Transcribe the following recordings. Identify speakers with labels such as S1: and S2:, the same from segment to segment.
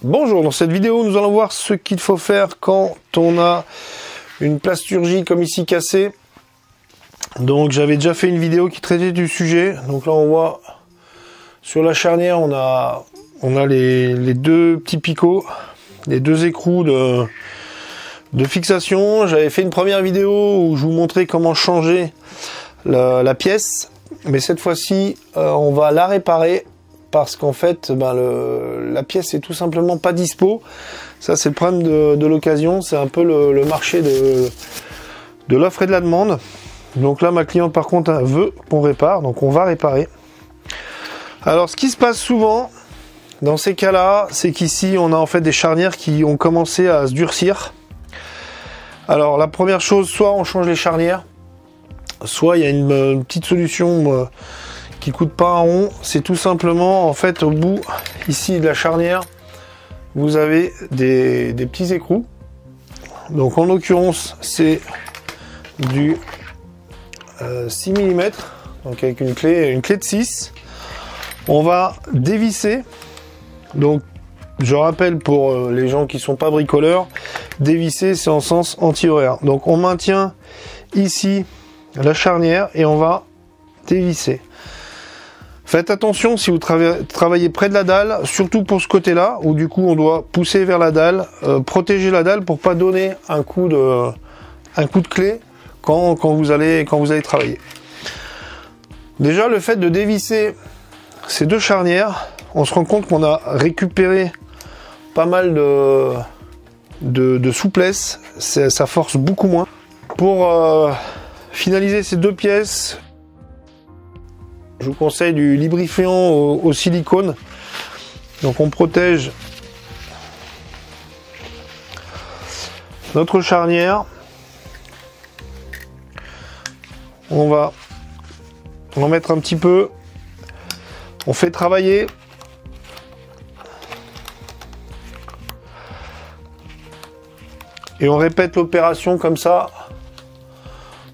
S1: Bonjour, dans cette vidéo nous allons voir ce qu'il faut faire quand on a une plasturgie comme ici cassée. Donc j'avais déjà fait une vidéo qui traitait du sujet. Donc là on voit sur la charnière on a les deux petits picots, les deux écrous de fixation. J'avais fait une première vidéo où je vous montrais comment changer la pièce, mais cette fois-ci on va la réparer parce qu'en fait la pièce est tout simplement pas dispo. Ça c'est le problème de l'occasion, c'est un peu le marché de l'offre et de la demande. Donc là ma cliente par contre veut qu'on répare, donc on va réparer. Alors ce qui se passe souvent dans ces cas-là, c'est qu'ici on a en fait des charnières qui ont commencé à se durcir. Alors la première chose, soit on change les charnières, soit il y a une petite solution qui coûte pas un rond. C'est tout simplement en fait au bout ici de la charnière, vous avez des petits écrous. Donc en l'occurrence c'est du 6 mm, donc avec une clé de 6. On va dévisser. Donc je rappelle pour les gens qui sont pas bricoleurs, dévisser c'est en sens anti-horaire. Donc on maintient ici la charnière et on va dévisser. Faites attention si vous travaillez près de la dalle, surtout pour ce côté-là, où du coup on doit pousser vers la dalle, protéger la dalle pour pas donner un coup de clé quand vous allez travailler. Déjà le fait de dévisser ces deux charnières, on se rend compte qu'on a récupéré pas mal de souplesse, ça force beaucoup moins. Pour finaliser ces deux pièces, je vous conseille du lubrifiant au silicone. Donc on protège notre charnière. On va en mettre un petit peu. On fait travailler. Et on répète l'opération comme ça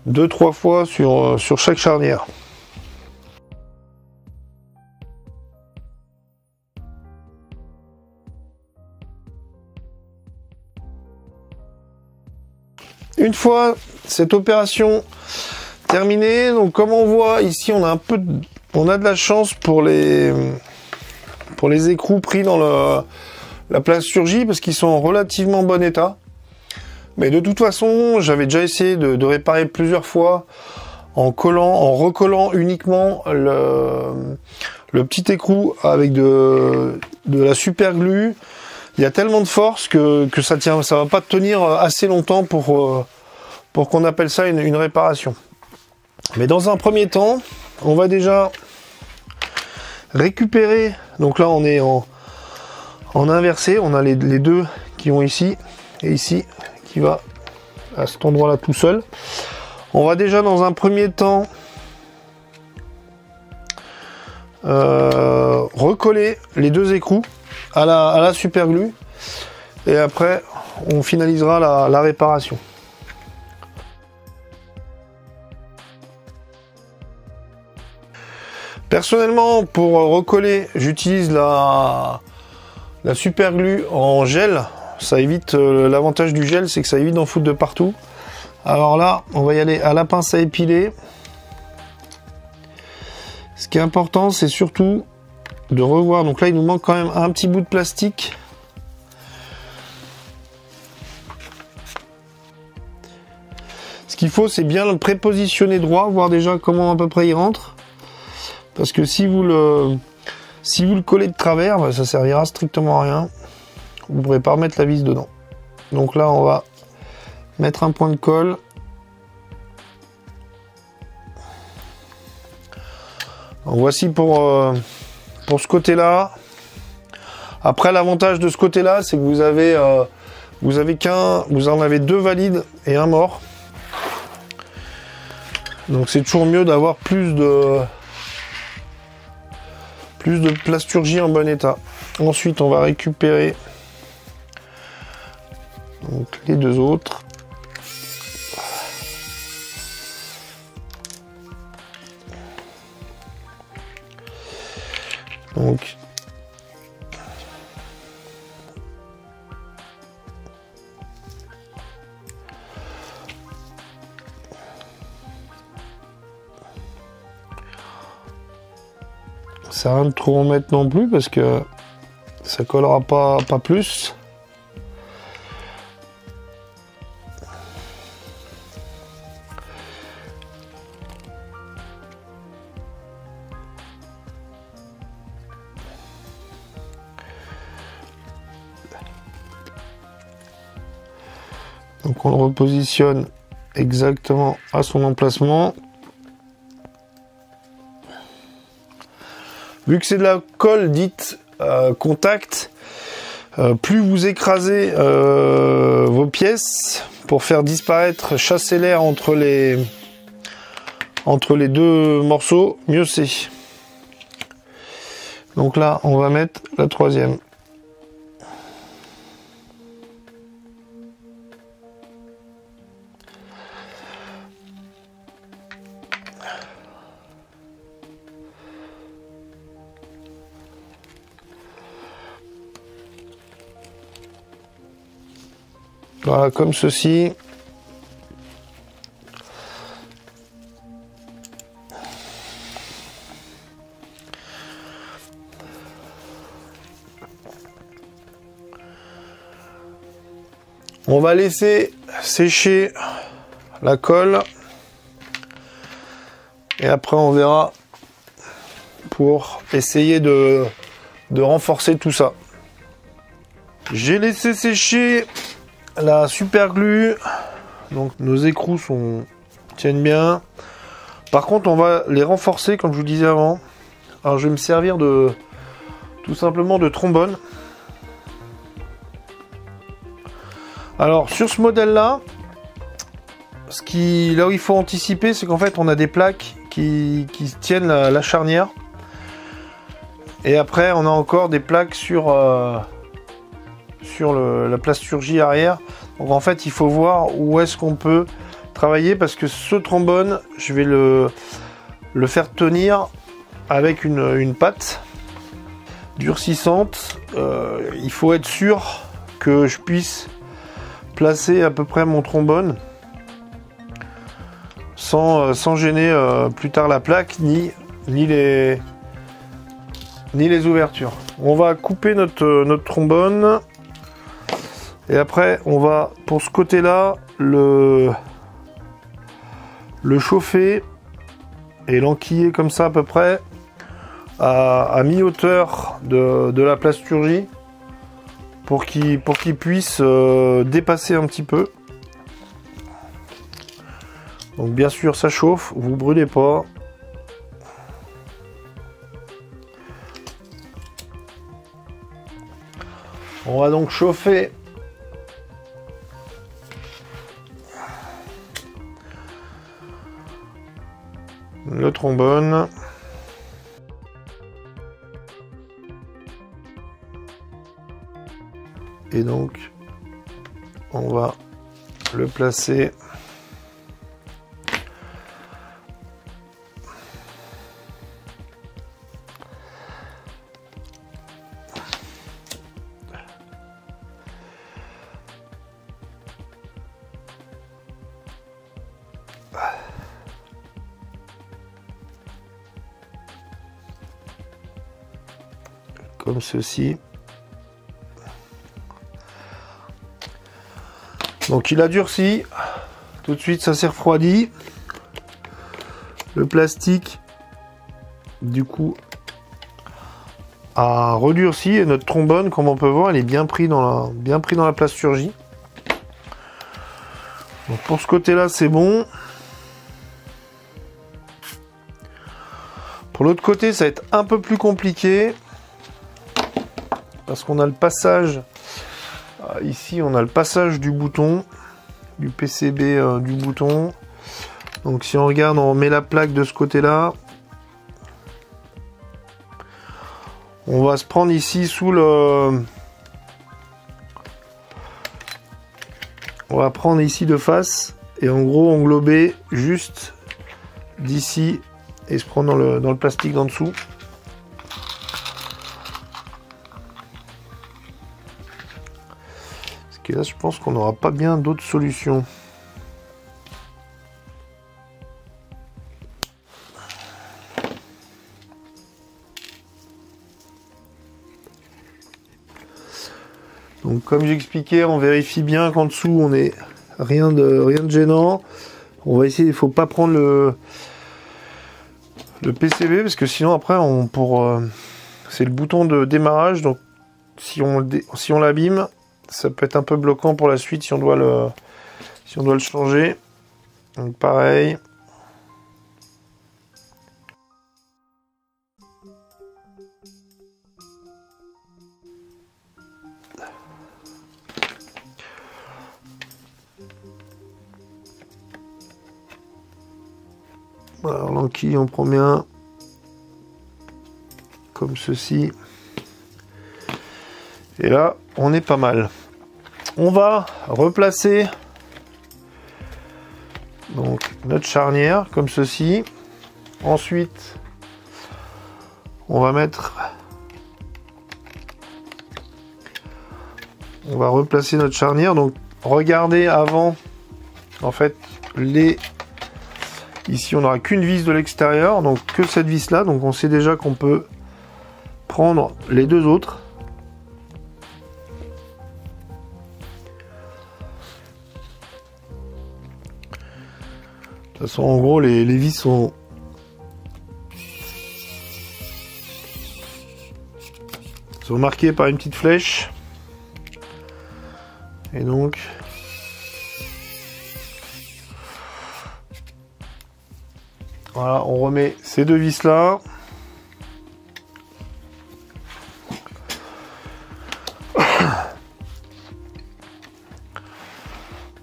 S1: 2-3 fois sur chaque charnière. Une fois cette opération terminée, donc comme on voit ici, on a de la chance pour les écrous pris dans la plasturgie parce qu'ils sont en relativement bon état. Mais de toute façon, j'avais déjà essayé de réparer plusieurs fois en recollant uniquement le petit écrou avec de la super glue. Il y a tellement de force que ça va pas tenir assez longtemps pour qu'on appelle ça une réparation. Mais dans un premier temps, on va déjà récupérer. Donc là, on est en inversé. On a les deux qui vont ici et ici qui va à cet endroit-là tout seul. On va déjà dans un premier temps recoller les deux écrous à la super glue et après on finalisera la réparation. Personnellement, pour recoller, j'utilise la super glue en gel. Ça évite, l'avantage du gel, c'est que ça évite d'en foutre de partout. Alors là, on va y aller à la pince à épiler. Ce qui est important, c'est surtout de revoir. Donc là, il nous manque quand même un petit bout de plastique. Ce qu'il faut, c'est bien le prépositionner droit, voir déjà comment à peu près il rentre. Parce que si vous le collez de travers, ça servira strictement à rien. Vous ne pourrez pas remettre la vis dedans. Donc là, on va mettre un point de colle. Donc voici pour ce côté-là. Après, l'avantage de ce côté-là, c'est que vous en avez deux valides et un mort. Donc c'est toujours mieux d'avoir plus de plasturgie en bon état. Ensuite, on va récupérer donc les deux autres. Donc Ça sert à rien de trop en mettre non plus parce que ça collera pas plus. Donc on le repositionne exactement à son emplacement. Vu que c'est de la colle dite contact, plus vous écrasez vos pièces pour faire disparaître, chasser l'air entre les deux morceaux, mieux c'est. Donc là, on va mettre la troisième. Voilà, comme ceci. On va laisser sécher la colle et après on verra pour essayer de renforcer tout ça. J'ai laissé sécher la super glue, donc nos écrous tiennent bien. Par contre on va les renforcer comme je vous disais avant. Alors je vais me servir tout simplement de trombone. Alors sur ce modèle là, là où il faut anticiper, c'est qu'en fait on a des plaques qui tiennent la charnière. Et après on a encore des plaques sur la plasturgie arrière. Donc en fait il faut voir où est-ce qu'on peut travailler, parce que ce trombone je vais le faire tenir avec une pâte durcissante. Il faut être sûr que je puisse placer à peu près mon trombone sans gêner plus tard la plaque ni les ouvertures. On va couper notre trombone et après on va, pour ce côté là, le chauffer et l'enquiller comme ça à peu près à mi-hauteur de la plasturgie pour qu'il puisse dépasser un petit peu. Donc bien sûr ça chauffe, vous brûlez pas. On va donc chauffer le trombone. Et donc on va le placer comme ceci. Donc il a durci, tout de suite ça s'est refroidi. Le plastique du coup a redurci et notre trombone, comme on peut voir, elle est bien pris dans la plasturgie. Donc pour ce côté là c'est bon. Pour l'autre côté ça va être un peu plus compliqué parce qu'on a le passage. Ici on a le passage du bouton, du PCB du bouton. Donc si on regarde, on met la plaque de ce côté là. On va se prendre ici sous le... On va prendre ici de face et en gros englober juste d'ici et se prendre dans le plastique d'en dessous. Et là, je pense qu'on n'aura pas bien d'autres solutions. Donc comme j'expliquais, on vérifie bien qu'en dessous on est rien de gênant. On va essayer, il faut pas prendre le PCB parce que sinon après c'est le bouton de démarrage, donc si on l'abîme, ça peut être un peu bloquant pour la suite si on doit le changer. Donc pareil. Alors l'enquille, on prend bien comme ceci. Et là, on est pas mal. On va replacer donc notre charnière comme ceci. Ensuite, on va replacer notre charnière. Donc regardez avant, en fait, ici on n'aura qu'une vis de l'extérieur, donc que cette vis là, donc on sait déjà qu'on peut prendre les deux autres. De toute façon, en gros, les vis sont marquées par une petite flèche. Et donc, voilà, on remet ces deux vis là.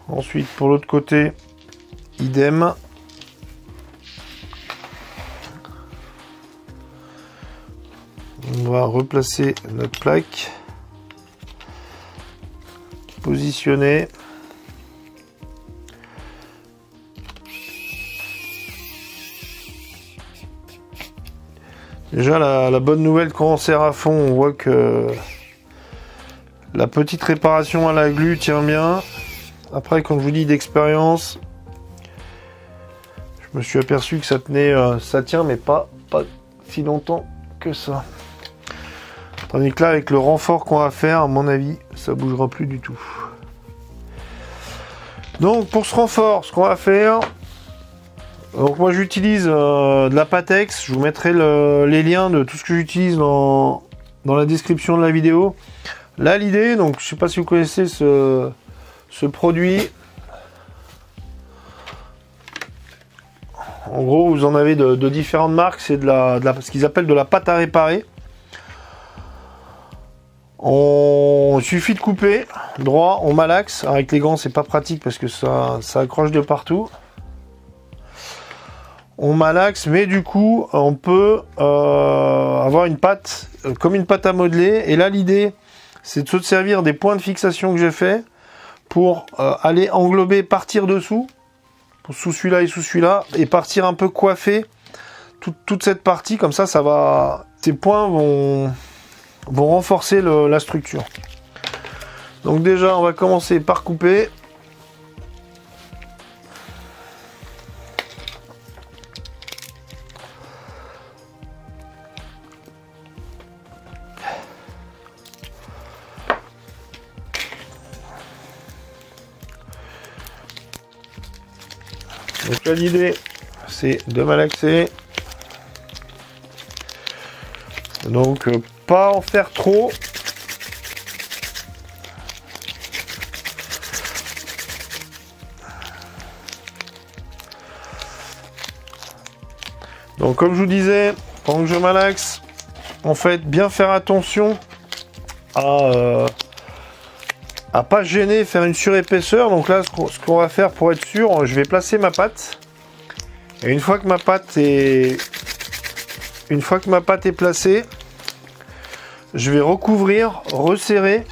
S1: Ensuite, pour l'autre côté, idem. On va replacer notre plaque, positionner. Déjà la bonne nouvelle, quand on serre à fond, on voit que la petite réparation à la glu tient bien. Après, quand je vous dis d'expérience, je me suis aperçu que ça tient, mais pas si longtemps que ça. Tandis que là, avec le renfort qu'on va faire, à mon avis, ça bougera plus du tout. Donc pour ce renfort, ce qu'on va faire, donc moi j'utilise de la Patex. Je vous mettrai les liens de tout ce que j'utilise dans la description de la vidéo. Là l'idée, donc je sais pas si vous connaissez ce produit. En gros, vous en avez de différentes marques. C'est ce qu'ils appellent de la pâte à réparer. Il suffit de couper droit, on malaxe. Avec les gants, c'est pas pratique parce que ça accroche de partout. On malaxe, mais du coup, on peut avoir une pâte comme une pâte à modeler. Et là, l'idée, c'est de se servir des points de fixation que j'ai fait pour aller englober, partir dessous, sous celui-là et sous celui-là, et partir un peu coiffer toute cette partie. Comme ça, ces points vont renforcer la structure. Donc déjà, on va commencer par couper. Donc là, l'idée, c'est de malaxer. Donc, pas en faire trop. Donc, comme je vous disais, pendant que je malaxe, en fait, bien faire attention à pas gêner, faire une surépaisseur. Donc là, ce qu'on va faire pour être sûr, je vais placer ma pâte. Et une fois que ma pâte est placée, je vais recouvrir, resserrer.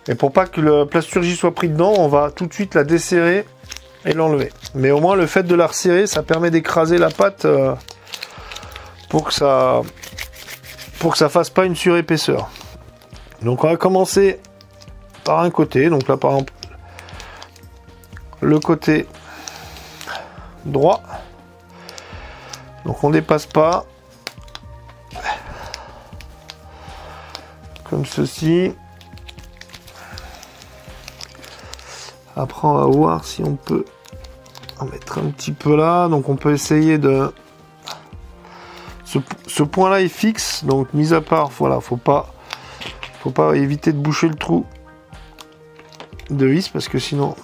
S1: Et pour pas que le plasturgie soit pris dedans, on va tout de suite la desserrer et l'enlever. Mais au moins, le fait de la resserrer, ça permet d'écraser la pâte pour que ça fasse pas une surépaisseur. Donc on va commencer par un côté. Donc là, par exemple, le côté droit. Donc on dépasse pas. Comme ceci. Après, on va voir si on peut en mettre un petit peu là. Donc, on peut essayer de... Ce point-là est fixe. Donc, mis à part, voilà, faut pas éviter de boucher le trou de vis parce que sinon...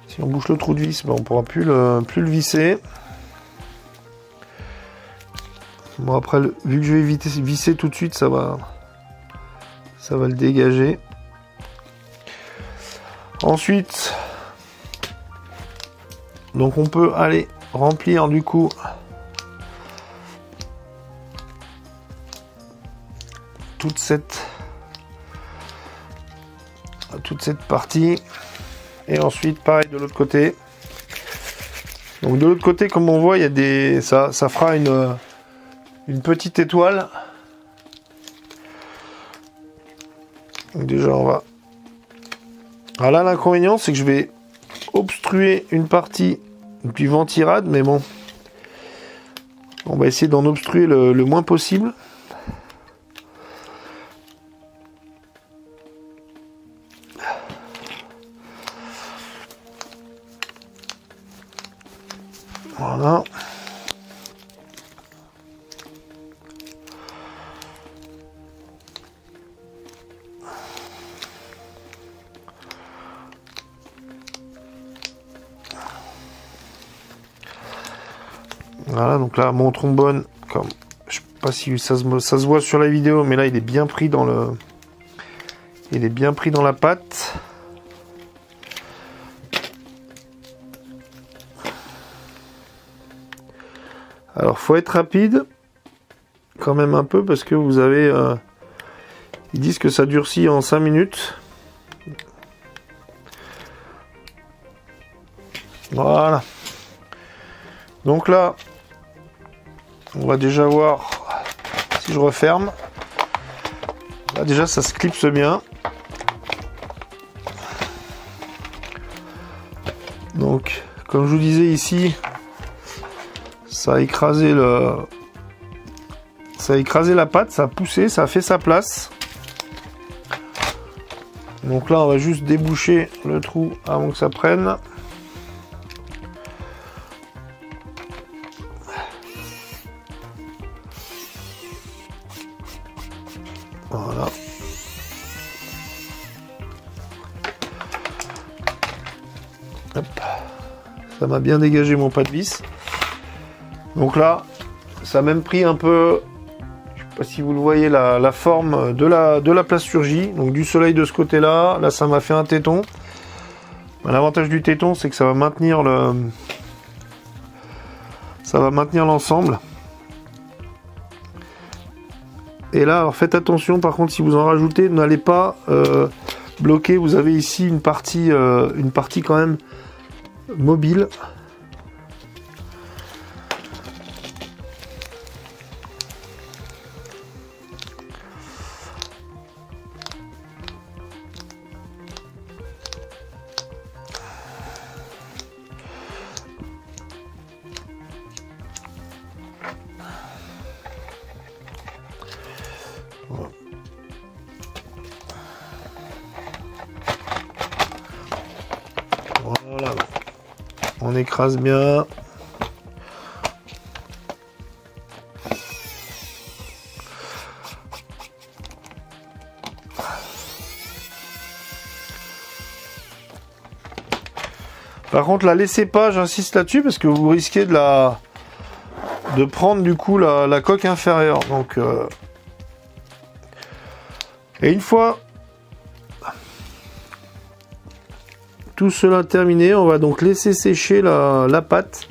S1: Si on bouche le trou de vis, ben on pourra plus le visser. Bon après, vu que je vais visser tout de suite, ça va le dégager. Ensuite, donc on peut aller remplir du coup toute cette partie. Et ensuite, pareil de l'autre côté. Donc de l'autre côté, comme on voit, il y a des, ça fera une petite étoile. Donc déjà, on va. Alors là, l'inconvénient, c'est que je vais obstruer une partie du ventirad, mais bon, on va essayer d'en obstruer le moins possible. Voilà. Voilà, donc là, mon trombone, comme je sais pas si ça se voit sur la vidéo, mais là, il est bien pris dans la pâte. Alors, faut être rapide, quand même un peu, parce que vous avez... ils disent que ça durcit en 5 minutes. Voilà. Donc là, on va déjà voir si je referme. Là, déjà, ça se clipse bien. Donc, comme je vous disais ici... Ça a écrasé la pâte, ça a poussé, ça a fait sa place. Donc là, on va juste déboucher le trou avant que ça prenne. Voilà. Hop. Ça m'a bien dégagé mon pas de vis. Donc là, ça a même pris un peu, je sais pas si vous le voyez, la forme de la plasturgie. Donc du soleil de ce côté-là, là ça m'a fait un téton. L'avantage du téton, c'est que ça va maintenir l'ensemble. Et là, alors faites attention, par contre, si vous en rajoutez, n'allez pas bloquer. Vous avez ici une partie quand même mobile. Voilà, on écrase bien. Par contre, la laissez pas, j'insiste là-dessus, parce que vous risquez de prendre du coup la coque inférieure. Donc, et une fois tout cela terminé, on va donc laisser sécher la pâte.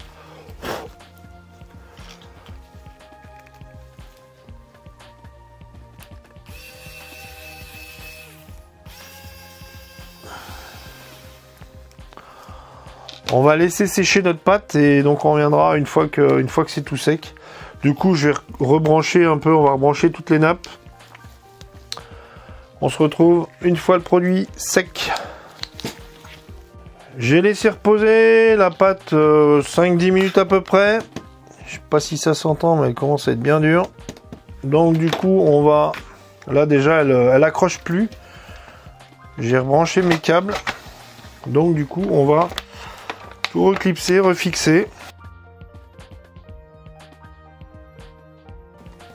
S1: On va laisser sécher notre pâte et donc on reviendra une fois que c'est tout sec. Du coup, je vais rebrancher un peu, on va rebrancher toutes les nappes. On se retrouve une fois le produit sec. J'ai laissé reposer la pâte 5-10 minutes à peu près. Je sais pas si ça s'entend, mais elle commence à être bien dure. Donc du coup, on va... Là déjà, elle accroche plus. J'ai rebranché mes câbles. Donc du coup, on va tout reclipser, refixer.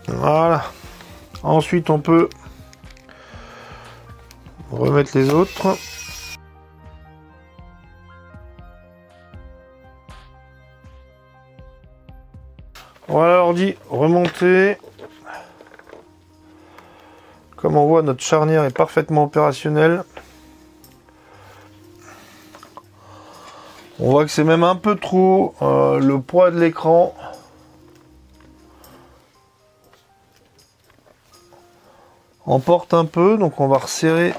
S1: Voilà. Ensuite, on peut remettre les autres. Voilà l'ordi remonté. Comme on voit, notre charnière est parfaitement opérationnelle. On voit que c'est même un peu trop le poids de l'écran. Emporte un peu, donc on va resserrer.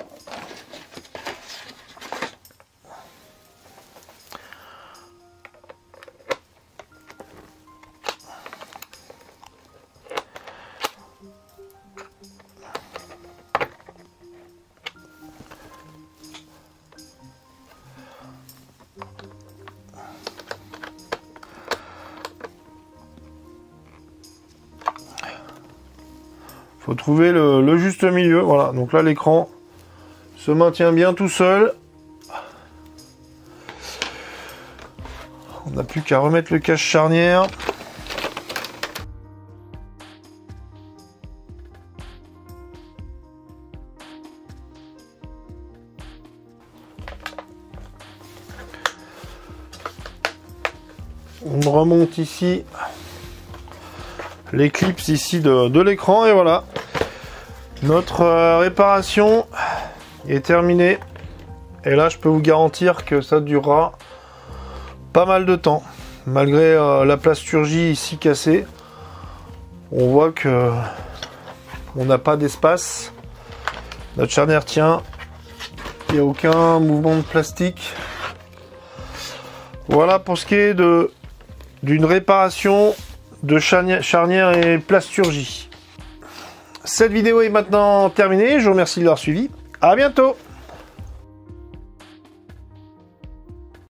S1: Faut trouver le juste milieu. Voilà, donc là l'écran se maintient bien tout seul. On n'a plus qu'à remettre le cache charnière. On remonte ici les clips ici de l'écran et voilà, notre réparation est terminée. Et là je peux vous garantir que ça durera pas mal de temps malgré la plasturgie ici cassée. On voit que on n'a pas d'espace, notre charnière tient, il n'y a aucun mouvement de plastique. Voilà pour ce qui est d'une réparation de charnière et plasturgie. Cette vidéo est maintenant terminée, je vous remercie de l'avoir suivi. À bientôt.